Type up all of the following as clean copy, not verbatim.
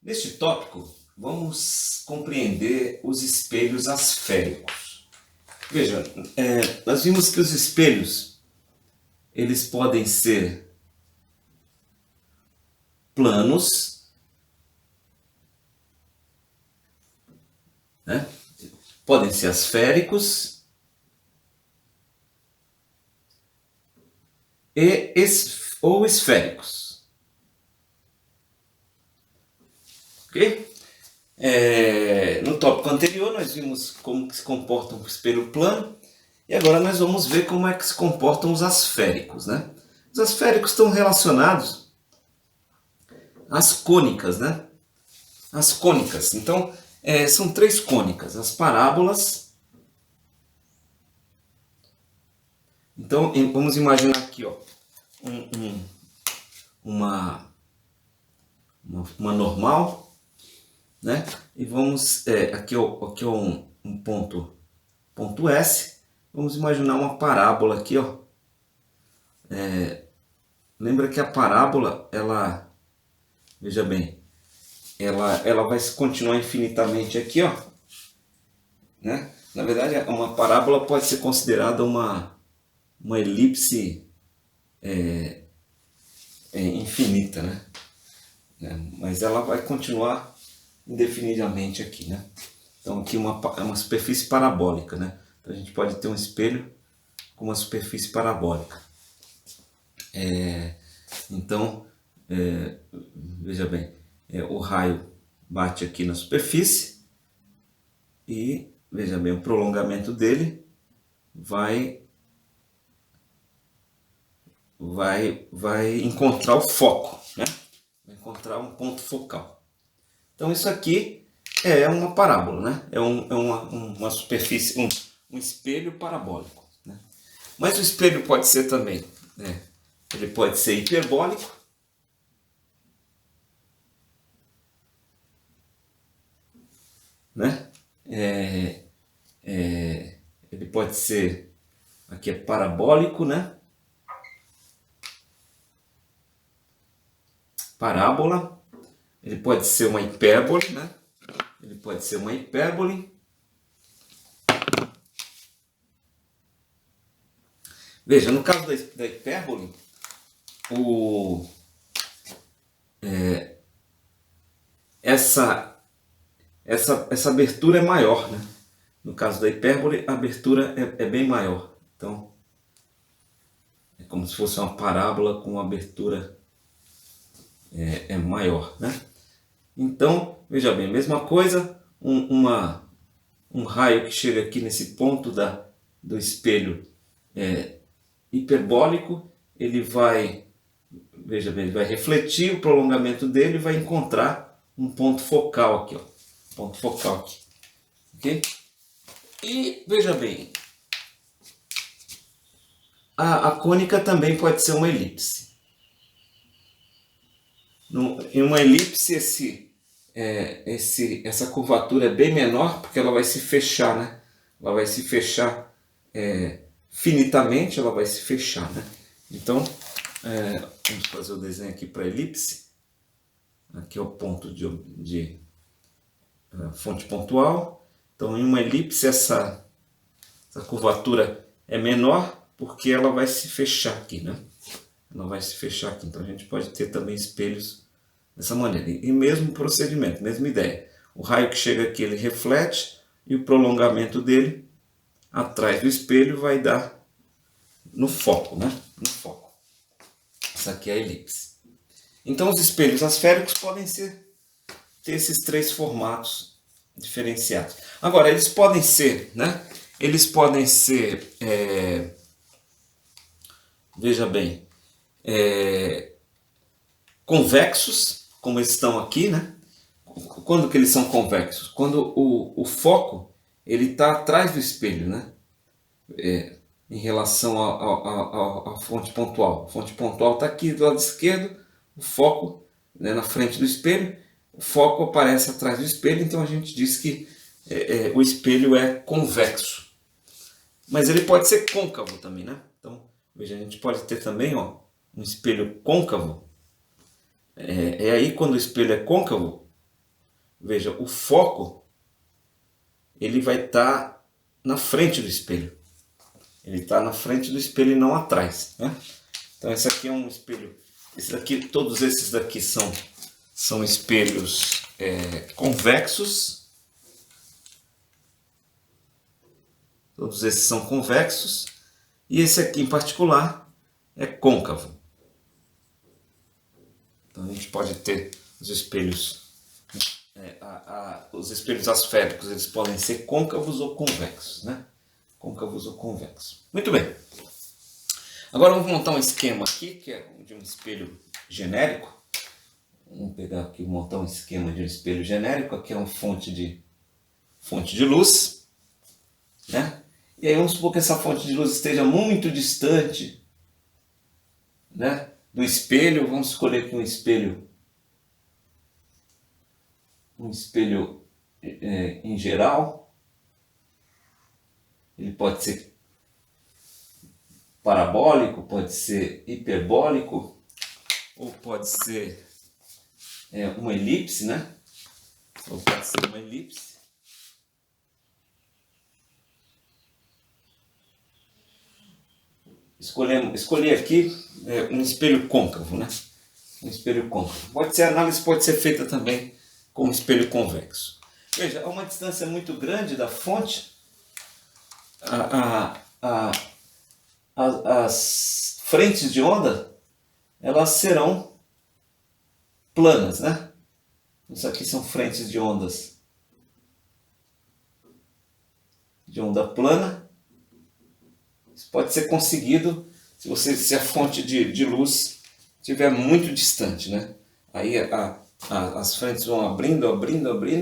Neste tópico, vamos compreender os espelhos asféricos. Veja, nós vimos que os espelhos, eles podem ser planos, né? Podem ser asféricos ou esféricos. Ok? No tópico anterior nós vimos como que se comporta um espelho plano e agora nós vamos ver como é que se comportam os asféricos, né? Os asféricos estão relacionados às cônicas, né? As cônicas. Então, são três cônicas: as parábolas. Então, vamos imaginar aqui, ó, uma normal, né? E vamos, aqui é um ponto S. Vamos imaginar uma parábola aqui, ó. Lembra que a parábola, ela, veja bem, ela vai continuar infinitamente aqui, ó, né? Na verdade, uma parábola pode ser considerada uma elipse infinita, né? Mas ela vai continuar indefinidamente aqui, né? Então aqui é uma superfície parabólica, né? Então a gente pode ter um espelho com uma superfície parabólica. Então, veja bem, o raio bate aqui na superfície e, veja bem, o prolongamento dele vai encontrar o foco, né? Vai encontrar um ponto focal. Então isso aqui é uma parábola, né? É uma superfície, um espelho parabólico, né? Mas o espelho pode ser também, né? Ele pode ser hiperbólico, né? Ele pode ser, aqui é parabólico, né? Parábola. Ele pode ser uma hipérbole, né? Ele pode ser uma hipérbole. Veja, no caso da hipérbole, essa abertura é maior, né? No caso da hipérbole, a abertura é bem maior. Então, é como se fosse uma parábola com uma abertura maior, né? Então, veja bem, mesma coisa, um raio que chega aqui nesse ponto do espelho hiperbólico, ele vai, veja bem, ele vai refletir o prolongamento dele e vai encontrar um ponto focal aqui, ó. Ponto focal aqui. Ok? E, veja bem, a cônica também pode ser uma elipse. Em uma elipse, essa curvatura é bem menor, porque ela vai se fechar, né? Ela vai se fechar finitamente, ela vai se fechar, né? Então, vamos fazer o desenho aqui para a elipse. Aqui é o ponto de fonte pontual. Então, em uma elipse, essa curvatura é menor, porque ela vai se fechar aqui, né? Ela vai se fechar aqui. Então, a gente pode ter também espelhos dessa maneira. E mesmo procedimento, mesma ideia. O raio que chega aqui, ele reflete, e o prolongamento dele, atrás do espelho, vai dar no foco, né? No foco. Essa aqui é a elipse. Então, os espelhos asféricos podem ter esses três formatos diferenciados. Agora, eles podem ser, né? Eles podem ser, veja bem, convexos, como eles estão aqui, né? Quando que eles são convexos? Quando o foco ele está atrás do espelho, né? Em relação à fonte pontual. A fonte pontual está aqui do lado esquerdo, o foco, né, na frente do espelho, o foco aparece atrás do espelho, então a gente diz que o espelho é convexo. Mas ele pode ser côncavo também, né? Então, veja, a gente pode ter também, ó, um espelho côncavo. Aí quando o espelho é côncavo, veja, o foco ele vai estar na frente do espelho. Ele está na frente do espelho e não atrás, né? Então esse aqui é um espelho. Esse daqui, todos esses daqui são espelhos convexos. Todos esses são convexos. E esse aqui em particular é côncavo. Então a gente pode ter os espelhos, os espelhos asféricos, eles podem ser côncavos ou convexos, né? Côncavos ou convexos. Muito bem. Agora vamos montar um esquema aqui, que é de um espelho genérico. Vamos pegar aqui e montar um esquema de um espelho genérico. Aqui é uma fonte de luz, né? E aí vamos supor que essa fonte de luz esteja muito distante, né, do espelho. Vamos escolher aqui um espelho em geral. Ele pode ser parabólico, pode ser hiperbólico, ou pode ser uma elipse, né? Ou pode ser uma elipse. Escolhi aqui um espelho côncavo, né? Um espelho côncavo. A análise pode ser feita também com um espelho convexo. Veja, a uma distância muito grande da fonte, as frentes de onda, elas serão planas, né? Isso aqui são frentes de ondas de onda plana. Isso pode ser conseguido se a fonte de luz estiver muito distante, né? Aí as frentes vão abrindo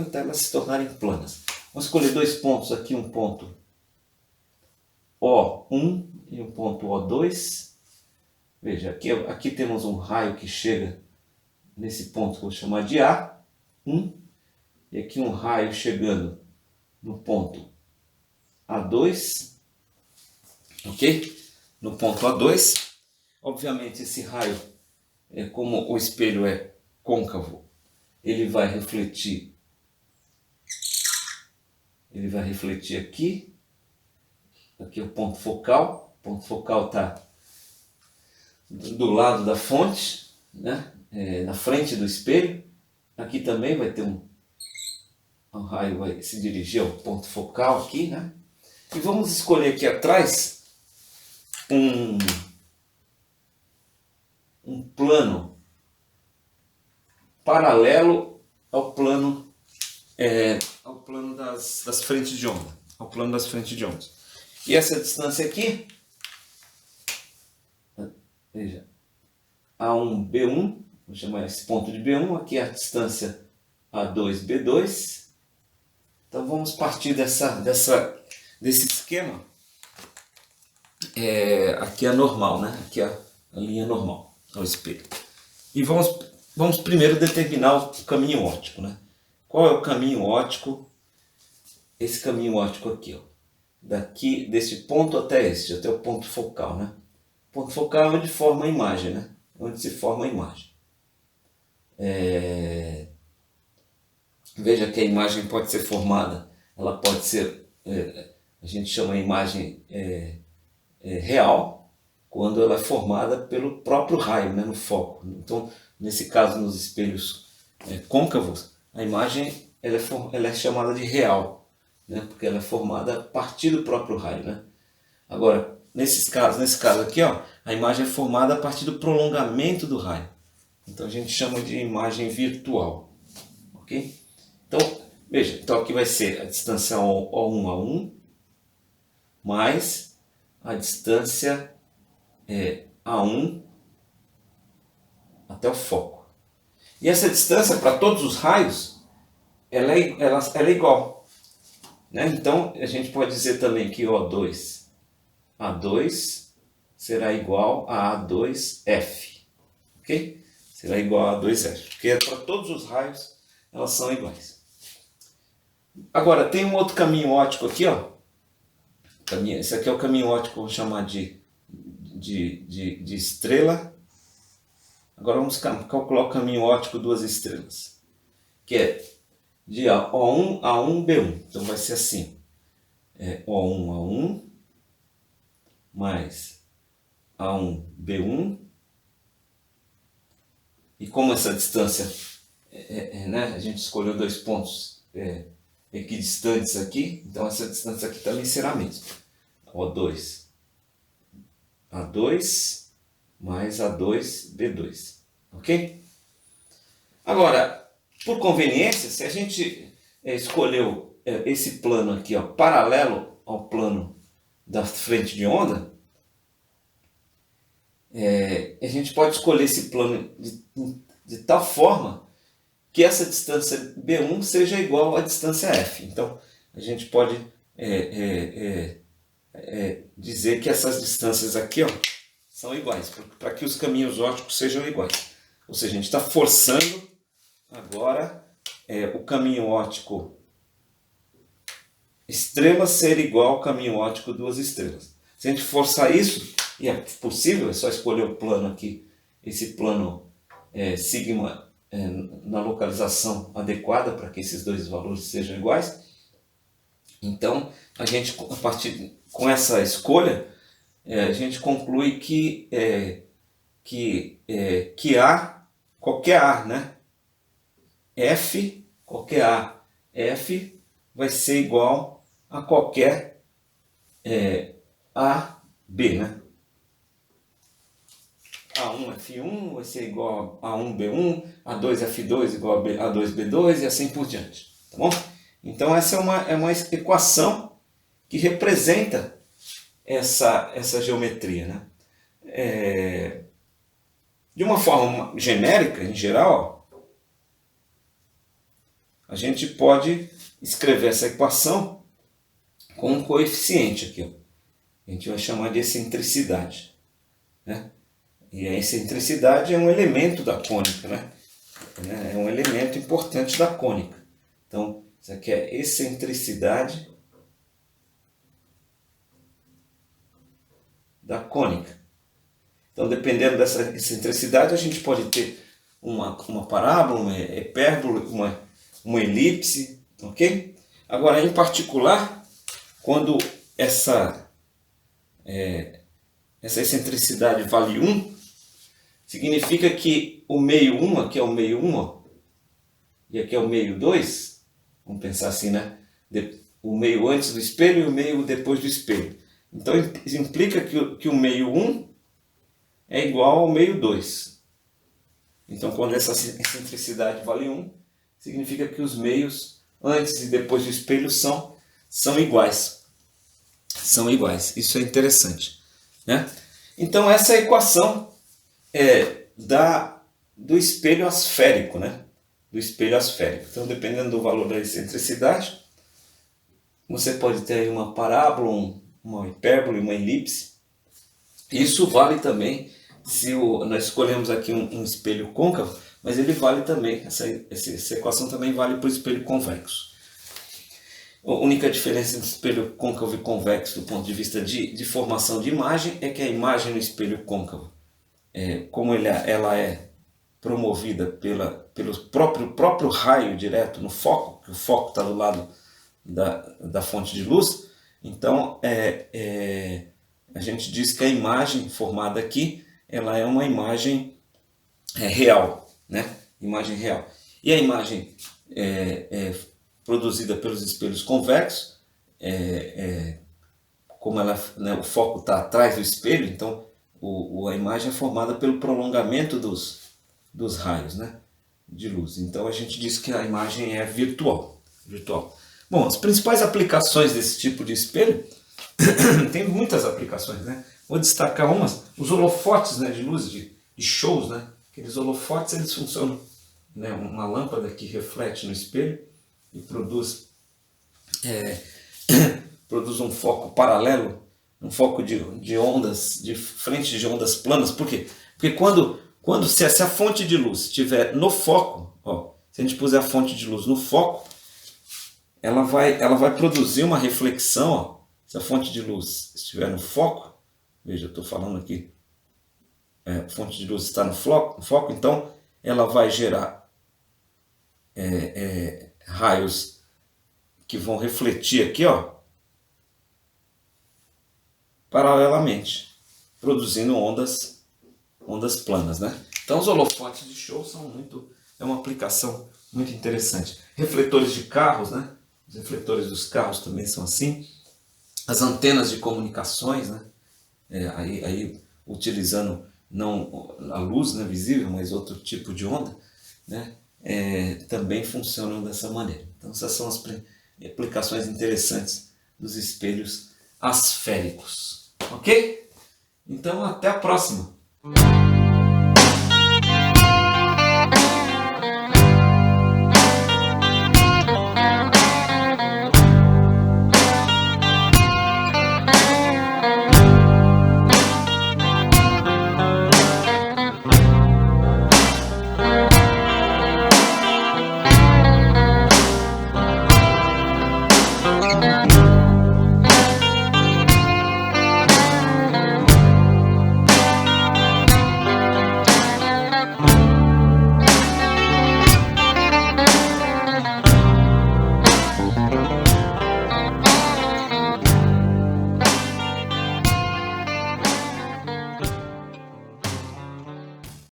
até elas se tornarem planas. Vamos escolher dois pontos aqui, um ponto O1 e um ponto O2. Veja, aqui temos um raio que chega nesse ponto que eu vou chamar de A1. E aqui um raio chegando no ponto A2. Ok? No ponto A2. Obviamente esse raio, como o espelho é côncavo, ele vai refletir aqui. Aqui é o ponto focal. O ponto focal está do lado da fonte, né? Na frente do espelho. Aqui também vai ter um raio, vai se dirigir ao ponto focal aqui, né? E vamos escolher aqui atrás um plano paralelo ao plano das frentes de onda, ao plano das frentes de ondas. E essa distância aqui, veja, A1B1, vou chamar esse ponto de B1, aqui é a distância A2B2. Então vamos partir desse esquema. Aqui é normal, né? Aqui é a linha normal ao espelho. E vamos primeiro determinar o caminho óptico, né? Qual é o caminho óptico? Esse caminho óptico aqui, ó. Daqui, desse ponto até o ponto focal, né? O ponto focal é onde forma a imagem, né? Onde se forma a imagem. Veja que a imagem pode ser formada, ela pode ser, a gente chama a imagem real, quando ela é formada pelo próprio raio, né, no foco. Então, nesse caso, nos espelhos côncavos, a imagem ela é chamada de real, né, porque ela é formada a partir do próprio raio, né? Agora, nesse caso aqui, ó, a imagem é formada a partir do prolongamento do raio. Então, a gente chama de imagem virtual. Ok? Então, veja, então aqui vai ser a distância O1 a 1 mais a distância A1 até o foco. E essa distância para todos os raios, ela é igual, né? Então, a gente pode dizer também que O2 A2 será igual a A2F. Ok? Será igual a A2F, porque para todos os raios elas são iguais. Agora, tem um outro caminho óptico aqui, ó. Esse aqui é o caminho óptico que eu vou chamar de estrela. Agora vamos calcular o caminho óptico duas estrelas. Que é de O1, A1, B1. Então vai ser assim, O1, A1, mais A1, B1. E como essa distância, né, a gente escolheu dois pontos equidistantes aqui, então essa distância aqui também será a mesma. O2, A2 mais A2, B2. Ok? Agora, por conveniência, se a gente escolheu esse plano aqui, ó, paralelo ao plano da frente de onda, a gente pode escolher esse plano de tal forma que essa distância B1 seja igual à distância F. Então, a gente pode dizer que essas distâncias aqui, ó, são iguais, para que os caminhos ópticos sejam iguais. Ou seja, a gente está forçando agora o caminho óptico estrela ser igual ao caminho óptico duas estrelas. Se a gente forçar isso, e é possível, é só escolher o plano aqui, esse plano sigma na localização adequada para que esses dois valores sejam iguais. Então, a gente, a partir com essa escolha, a gente conclui que A, qualquer A, né? F, qualquer A, F vai ser igual a qualquer A, B, né? A1, F1 vai ser igual a A1, B1, A2, F2 igual a A2, B2 e assim por diante, tá bom? Então essa é uma equação que representa essa geometria, né? De uma forma genérica, em geral, a gente pode escrever essa equação com um coeficiente aqui, ó. A gente vai chamar de excentricidade, né? E a excentricidade é um elemento da cônica, né? É um elemento importante da cônica. Então, isso aqui é excentricidade da cônica. Então, dependendo dessa excentricidade, a gente pode ter uma parábola, uma hipérbole, uma elipse, ok? Agora, em particular, quando essa excentricidade vale 1, significa que o meio 1, aqui é o meio 1, ó, e aqui é o meio 2, vamos pensar assim, né? O meio antes do espelho e o meio depois do espelho. Então, implica que o meio 1 é igual ao meio 2. Então, quando essa excentricidade vale 1, significa que os meios antes e depois do espelho são iguais. São iguais. Isso é interessante, né? Então, essa é a equação do espelho asférico, né? Do espelho asférico. Então, dependendo do valor da excentricidade, você pode ter aí uma parábola, uma hipérbole, uma elipse. Isso vale também se nós escolhemos aqui um espelho côncavo, mas ele vale também, essa equação também vale para o espelho convexo. A única diferença entre espelho côncavo e convexo do ponto de vista de formação de imagem é que a imagem no espelho côncavo, como ela é promovida pelo próprio raio direto no foco, que o foco está do lado da fonte de luz, então a gente diz que a imagem formada aqui ela é uma imagem real, né? Imagem real. E a imagem produzida pelos espelhos convexos, como né, o foco está atrás do espelho, então a imagem é formada pelo prolongamento dos raios, né, de luz. Então a gente diz que a imagem é virtual. Bom, as principais aplicações desse tipo de espelho, tem muitas aplicações, né? Vou destacar umas, os holofotes, né, de luz, de shows, né? Aqueles holofotes, eles funcionam, né, uma lâmpada que reflete no espelho e produz um foco paralelo, um foco de ondas, de frente de ondas planas. Por quê? Porque se a fonte de luz estiver no foco, ó, se a gente puser a fonte de luz no foco, ela vai produzir uma reflexão, ó. Se a fonte de luz estiver no foco, veja, eu estou falando aqui, a fonte de luz está no foco, então ela vai gerar raios que vão refletir aqui, ó, paralelamente, produzindo ondas planas, né? Então os holofotes de show é uma aplicação muito interessante. Refletores de carros, né? Os refletores dos carros também são assim. As antenas de comunicações, né? Aí utilizando não a luz, né, visível, mas outro tipo de onda, né? Também funcionam dessa maneira. Então essas são as aplicações interessantes dos espelhos asféricos. Ok? Então até a próxima!